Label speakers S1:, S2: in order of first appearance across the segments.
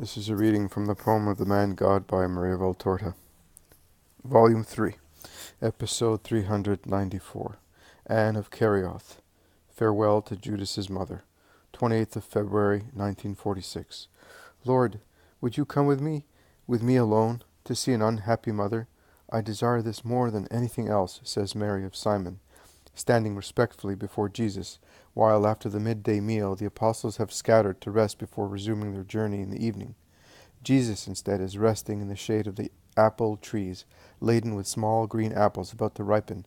S1: This is a reading from the poem of the Man God by Maria Valtorta. Volume 3, Episode 394. Anne of Kerioth. Farewell to Judas's mother. 28th of February, 1946. Lord, would you come with me alone, to see an unhappy mother? I desire this more than anything else, says Mary of Simon, standing respectfully before Jesus, while after the midday meal the apostles have scattered to rest before resuming their journey in the evening. Jesus, instead, is resting in the shade of the apple trees, laden with small green apples about to ripen,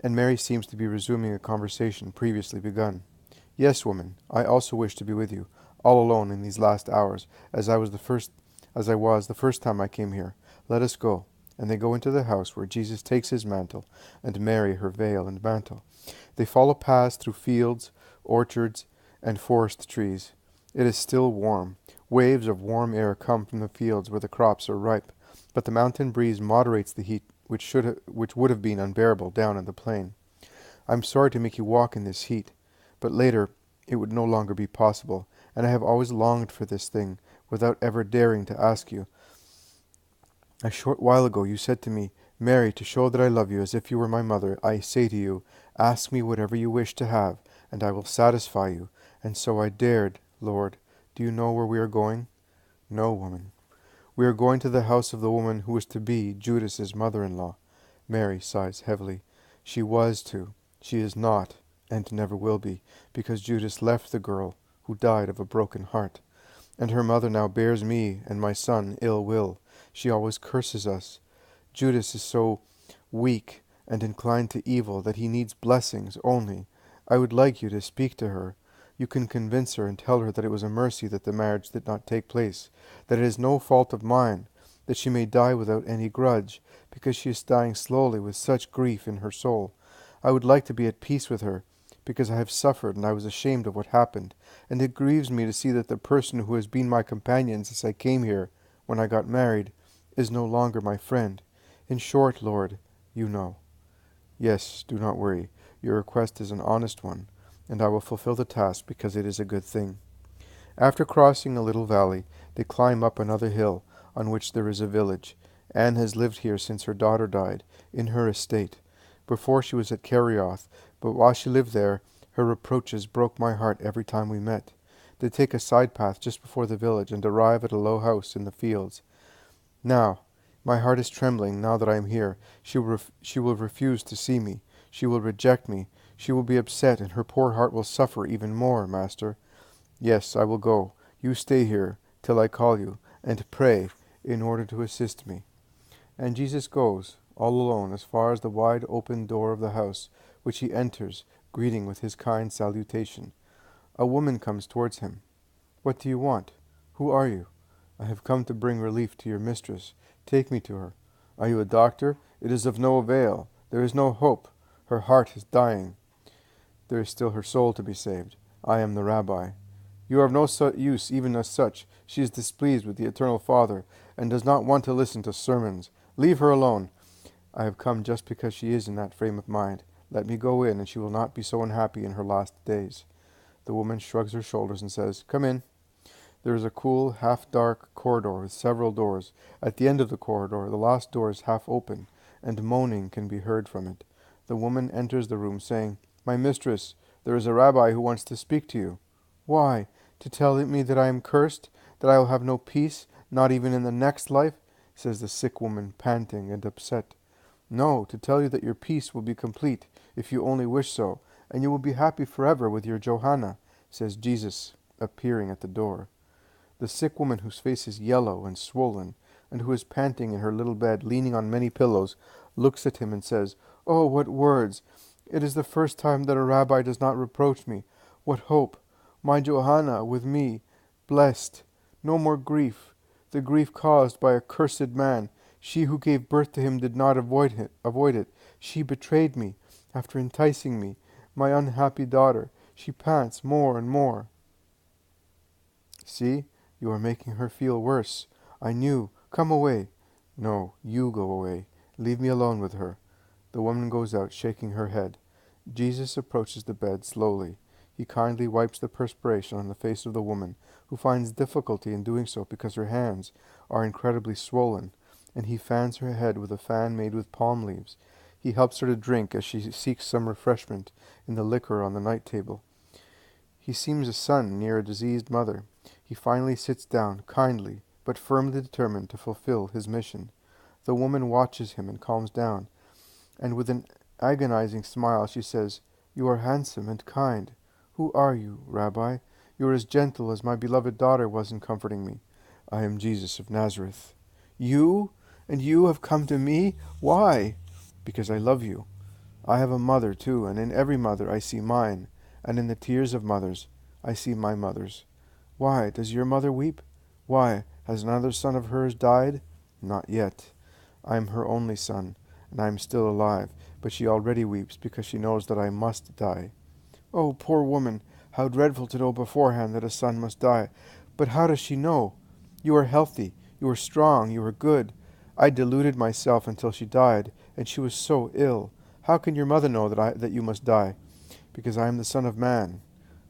S1: and Mary seems to be resuming a conversation previously begun. Yes, woman, I also wish to be with you, all alone in these last hours, as I was the first time I came here. Let us go. And they go into the house, where Jesus takes his mantle, and Mary her veil and mantle. They follow paths through fields, orchards, and forest trees. It is still warm. Waves of warm air come from the fields where the crops are ripe, but the mountain breeze moderates the heat which would have been unbearable down in the plain. I'm sorry to make you walk in this heat, but later it would no longer be possible, and I have always longed for this thing, without ever daring to ask you. A short while ago you said to me, Mary, to show that I love you as if you were my mother, I say to you, ask me whatever you wish to have, and I will satisfy you. And so I dared, Lord. Do you know where we are going? No, woman. We are going to the house of the woman who is to be Judas's mother-in-law. Mary sighs heavily. She was to. She is not, and never will be, because Judas left the girl, who died of a broken heart. And her mother now bears me and my son ill will. She always curses us. Judas is so weak and inclined to evil that he needs blessings only. I would like you to speak to her. You can convince her and tell her that it was a mercy that the marriage did not take place, that it is no fault of mine, that she may die without any grudge, because she is dying slowly with such grief in her soul. I would like to be at peace with her, because I have suffered and I was ashamed of what happened, and it grieves me to see that the person who has been my companion since I came here, when I got married, is no longer my friend. In short, Lord, you know. Yes, do not worry. Your request is an honest one, and I will fulfill the task because it is a good thing. After crossing a little valley, they climb up another hill, on which there is a village. Anne has lived here since her daughter died, in her estate. Before she was at Kerioth, but while she lived there, her reproaches broke my heart every time we met. They take a side path just before the village and arrive at a low house in the fields. Now, my heart is trembling now that I am here. She will refuse to see me. She will reject me. She will be upset, and her poor heart will suffer even more, Master. Yes, I will go. You stay here till I call you, and pray in order to assist me. And Jesus goes, all alone, as far as the wide open door of the house, which he enters, greeting with his kind salutation. A woman comes towards him. What do you want? Who are you? I have come to bring relief to your mistress. Take me to her. Are you a doctor? It is of no avail. There is no hope. Her heart is dying. There is still her soul to be saved. I am the rabbi. You are of no use even as such. She is displeased with the Eternal Father, and does not want to listen to sermons. Leave her alone. I have come just because she is in that frame of mind. Let me go in, and she will not be so unhappy in her last days. The woman shrugs her shoulders and says, Come in. There is a cool, half-dark corridor with several doors. At the end of the corridor, the last door is half open, and moaning can be heard from it. The woman enters the room, saying, My mistress, there is a rabbi who wants to speak to you. Why? To tell me that I am cursed, that I will have no peace, not even in the next life? Says the sick woman, panting and upset. No, to tell you that your peace will be complete, if you only wish so, and you will be happy forever with your Johanna, says Jesus, appearing at the door. The sick woman, whose face is yellow and swollen, and who is panting in her little bed, leaning on many pillows, looks at him and says, Oh, what words! It is the first time that a rabbi does not reproach me. What hope! My Johanna with me, blessed. No more grief, the grief caused by a cursed man. She who gave birth to him did not avoid it. She betrayed me, after enticing me. My unhappy daughter, she pants more and more. See, you are making her feel worse. I knew. Come away. No, you go away. Leave me alone with her. The woman goes out, shaking her head. Jesus approaches the bed slowly. He kindly wipes the perspiration on the face of the woman, who finds difficulty in doing so because her hands are incredibly swollen, and he fans her head with a fan made with palm leaves. He helps her to drink as she seeks some refreshment in the liquor on the night table. He seems a son near a diseased mother. He finally sits down, kindly, but firmly determined to fulfill his mission. The woman watches him and calms down, and with an agonizing smile she says, "You are handsome and kind. Who are you, Rabbi? You are as gentle as my beloved daughter was in comforting me." "I am Jesus of Nazareth." "You? And you have come to me? Why?" "Because I love you. I have a mother too, and in every mother I see mine, and in the tears of mothers I see my mother's." "Why, does your mother weep? Why, has another son of hers died?" "Not yet. I am her only son, and I am still alive, but she already weeps because she knows that I must die." "Oh, poor woman, how dreadful to know beforehand that a son must die. But how does she know? You are healthy, you are strong, you are good. I deluded myself until she died, and she was so ill. How can your mother know that you must die?" "Because I am the Son of Man,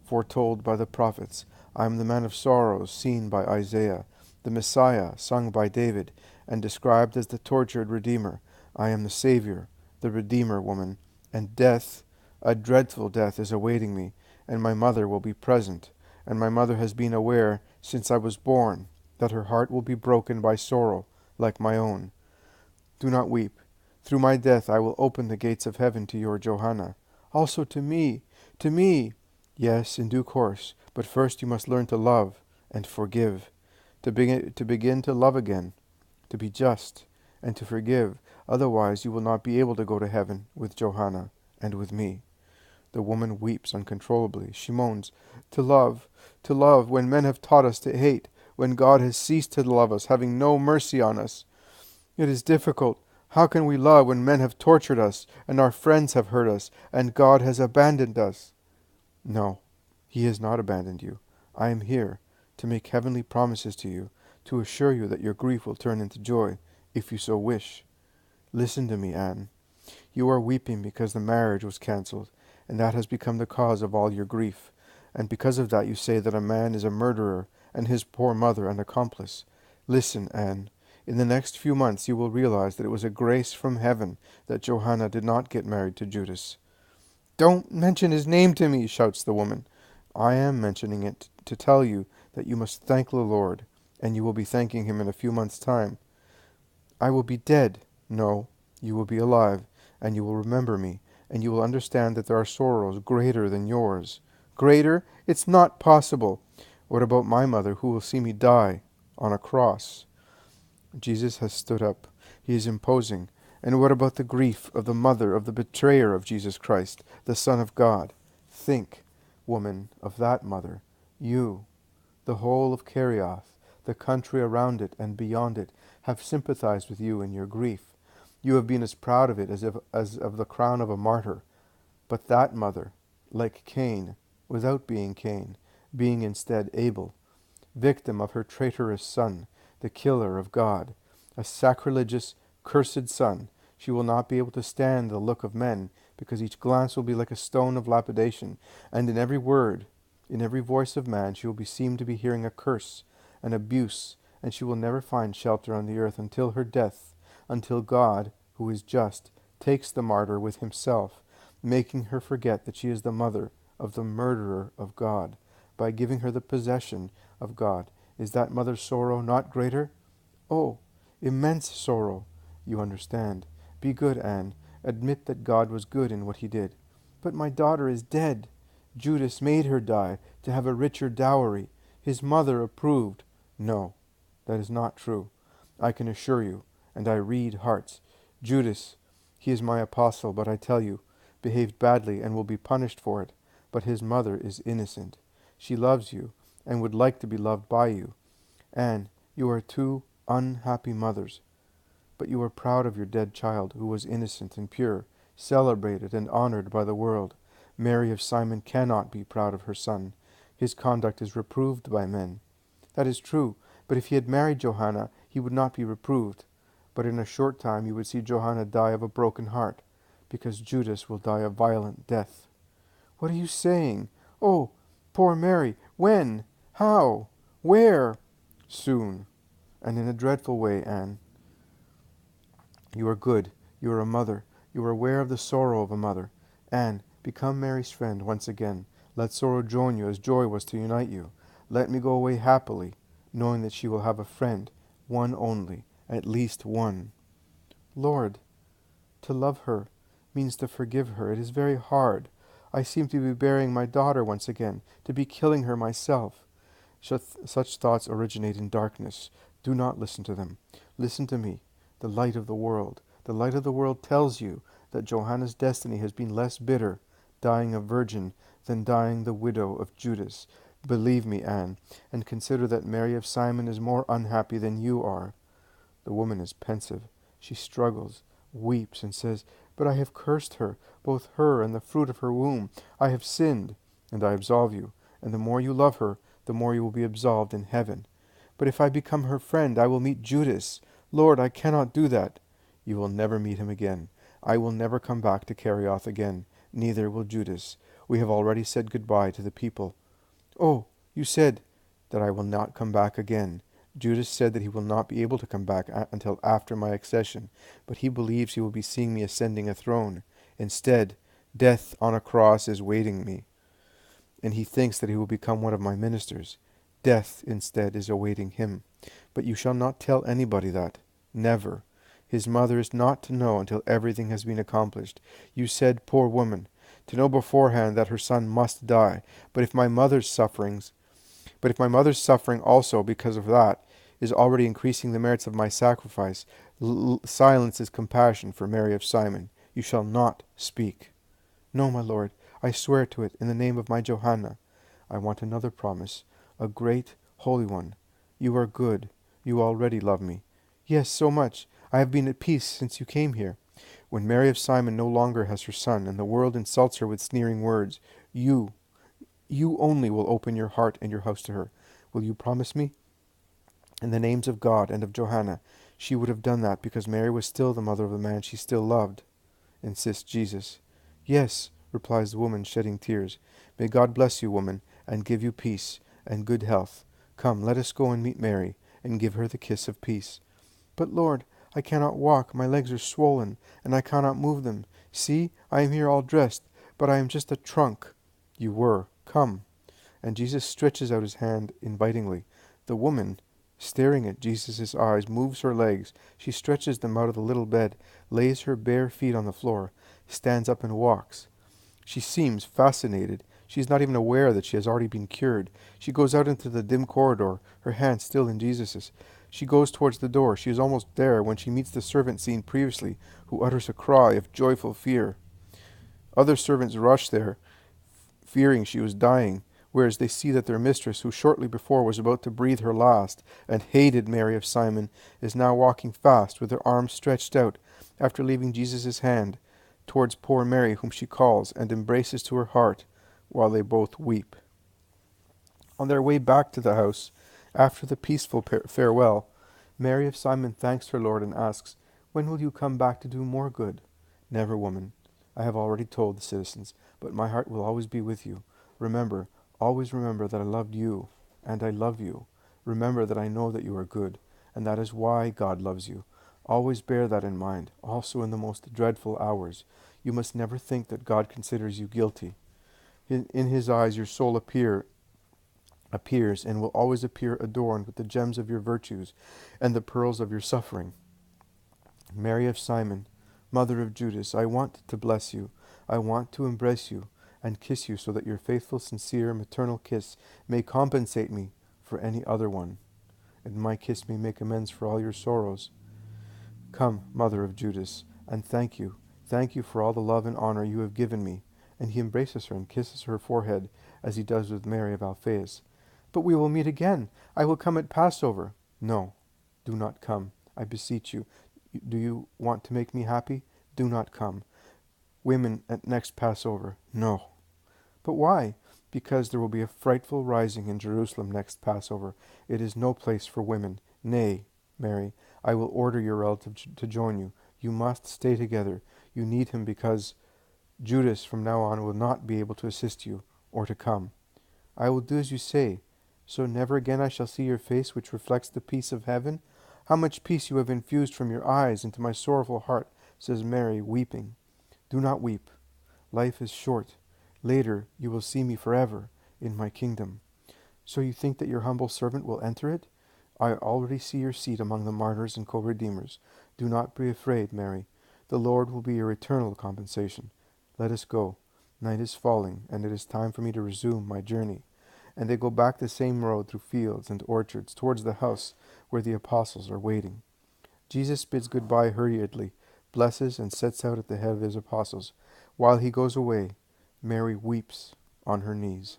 S1: foretold by the prophets. I am the man of sorrows, seen by Isaiah, the Messiah, sung by David, and described as the tortured Redeemer. I am the Savior, the Redeemer, woman. And death, a dreadful death, is awaiting me, and my mother will be present. And my mother has been aware, since I was born, that her heart will be broken by sorrow, like my own. Do not weep. Through my death I will open the gates of heaven to your Johanna. Also to me, to me. Yes, in due course, but first you must learn to love and forgive, to begin to love again, to be just, and to forgive. Otherwise you will not be able to go to heaven with Johanna and with me." The woman weeps uncontrollably. She moans, to love, when men have taught us to hate, when God has ceased to love us, having no mercy on us. It is difficult. How can we love when men have tortured us, and our friends have hurt us, and God has abandoned us?" "No, he has not abandoned you. I am here to make heavenly promises to you, to assure you that your grief will turn into joy, if you so wish. Listen to me, Anne. You are weeping because the marriage was cancelled, and that has become the cause of all your grief. And because of that you say that a man is a murderer, and his poor mother an accomplice. Listen, Anne. In the next few months you will realize that it was a grace from heaven that Johanna did not get married to Judas." "Don't mention his name to me," shouts the woman. "I am mentioning it to tell you that you must thank the Lord, and you will be thanking him in a few months' time." "I will be dead." "No, you will be alive, and you will remember me, and you will understand that there are sorrows greater than yours." "Greater? It's not possible." "What about my mother, who will see me die on a cross?" Jesus has stood up. He is imposing. And what about the grief of the mother of the betrayer of Jesus Christ, the Son of God? Think, woman, of that mother. You, the whole of Kerioth, the country around it and beyond it, have sympathized with you in your grief. You have been as proud of it as of the crown of a martyr. But that mother, like Cain, without being Cain, being instead Abel, victim of her traitorous son, the killer of God, a sacrilegious, cursed son, she will not be able to stand the look of men, because each glance will be like a stone of lapidation, and in every word, in every voice of man, she will be seemed to be hearing a curse, an abuse, and she will never find shelter on the earth until her death, until God, who is just, takes the martyr with himself, making her forget that she is the mother of the murderer of God, by giving her the possession of God. Is that mother's sorrow not greater? Oh, immense sorrow! You understand. Be good, Anne. Admit that God was good in what he did. But my daughter is dead. Judas made her die to have a richer dowry. His mother approved. No, that is not true. I can assure you, and I read hearts. Judas, he is my apostle, but I tell you, behaved badly and will be punished for it. But his mother is innocent. She loves you, and would like to be loved by you. Anne, you are two unhappy mothers. But you are proud of your dead child, who was innocent and pure, celebrated and honored by the world. Mary of Simon cannot be proud of her son. His conduct is reproved by men. That is true, but if he had married Johanna, he would not be reproved. But in a short time you would see Johanna die of a broken heart, because Judas will die a violent death. What are you saying? Oh, poor Mary! When? How? Where? Soon, and in a dreadful way, Anne. You are good. You are a mother. You are aware of the sorrow of a mother. Anne, become Mary's friend once again. Let sorrow join you as joy was to unite you. Let me go away happily, knowing that she will have a friend, one only, at least one. Lord, to love her means to forgive her. It is very hard. I seem to be burying my daughter once again, to be killing her myself. Such thoughts originate in darkness. Do not listen to them. Listen to me, the light of the world. The light of the world tells you that Johanna's destiny has been less bitter, dying a virgin, than dying the widow of Judas. Believe me, Anne, and consider that Mary of Simon is more unhappy than you are. The woman is pensive. She struggles, weeps, and says, But I have cursed her, both her and the fruit of her womb. I have sinned, and I absolve you. And the more you love her, the more you will be absolved in heaven. But if I become her friend, I will meet Judas. Lord, I cannot do that. You will never meet him again. I will never come back to Kerioth again. Neither will Judas. We have already said goodbye to the people. Oh, you said that I will not come back again. Judas said that he will not be able to come back until after my accession, but he believes he will be seeing me ascending a throne. Instead, death on a cross is waiting me, and he thinks that he will become one of my ministers. Death, instead, is awaiting him. But you shall not tell anybody that. Never. His mother is not to know until everything has been accomplished. You said, poor woman, to know beforehand that her son must die. But if my mother's suffering also because of that is already increasing the merits of my sacrifice, silence is compassion for Mary of Simon. You shall not speak. No, my lord, I swear to it in the name of my Johanna. I want another promise, a great, holy one. You are good. You already love me. Yes, so much. I have been at peace since you came here. When Mary of Simon no longer has her son, and the world insults her with sneering words, you only will open your heart and your house to her. Will you promise me? In the names of God and of Johanna, she would have done that because Mary was still the mother of the man she still loved, insists Jesus. Yes, replies the woman, shedding tears. May God bless you, woman, and give you peace and good health. Come, let us go and meet Mary, and give her the kiss of peace. But Lord, I cannot walk, my legs are swollen, and I cannot move them. See, I am here all dressed, but I am just a trunk. You were. Come. And Jesus stretches out his hand invitingly. The woman, staring at Jesus' eyes, moves her legs. She stretches them out of the little bed, lays her bare feet on the floor, stands up and walks. She seems fascinated. She is not even aware that she has already been cured. She goes out into the dim corridor, her hand still in Jesus's. She goes towards the door. She is almost there when she meets the servant seen previously, who utters a cry of joyful fear. Other servants rush there, fearing she was dying, whereas they see that their mistress, who shortly before was about to breathe her last, and hated Mary of Simon, is now walking fast with her arms stretched out, after leaving Jesus' hand, towards poor Mary, whom she calls and embraces to her heart, while they both weep. On their way back to the house, after the peaceful farewell, Mary of Simon thanks her Lord and asks, When will you come back to do more good? Never, woman. I have already told the citizens, but my heart will always be with you. Remember, always remember that I loved you, and I love you. Remember that I know that you are good, and that is why God loves you. Always bear that in mind, also in the most dreadful hours. You must never think that God considers you guilty. In his eyes your soul appears and will always appear adorned with the gems of your virtues and the pearls of your suffering. Mary of Simon, mother of Judas, I want to bless you. I want to embrace you and kiss you so that your faithful, sincere, maternal kiss may compensate me for any other one, and my kiss may make amends for all your sorrows. Come, mother of Judas, and thank you. Thank you for all the love and honor you have given me. And he embraces her and kisses her forehead, as he does with Mary of Alphaeus. But we will meet again. I will come at Passover. No, do not come. I beseech you. Do you want to make me happy? Do not come. Women at next Passover. No. But why? Because there will be a frightful rising in Jerusalem next Passover. It is no place for women. Nay, Mary, I will order your relative to join you. You must stay together. You need him because Judas from now on will not be able to assist you, or to come. I will do as you say. So never again I shall see your face, which reflects the peace of heaven. How much peace you have infused from your eyes into my sorrowful heart, says Mary, weeping. Do not weep. Life is short. Later you will see me forever in my kingdom. So you think that your humble servant will enter it? I already see your seat among the martyrs and co-redeemers. Do not be afraid, Mary. The Lord will be your eternal compensation. Let us go. Night is falling, and it is time for me to resume my journey. And they go back the same road through fields and orchards towards the house where the apostles are waiting. Jesus bids goodbye hurriedly, blesses, and sets out at the head of his apostles. While he goes away, Mary weeps on her knees.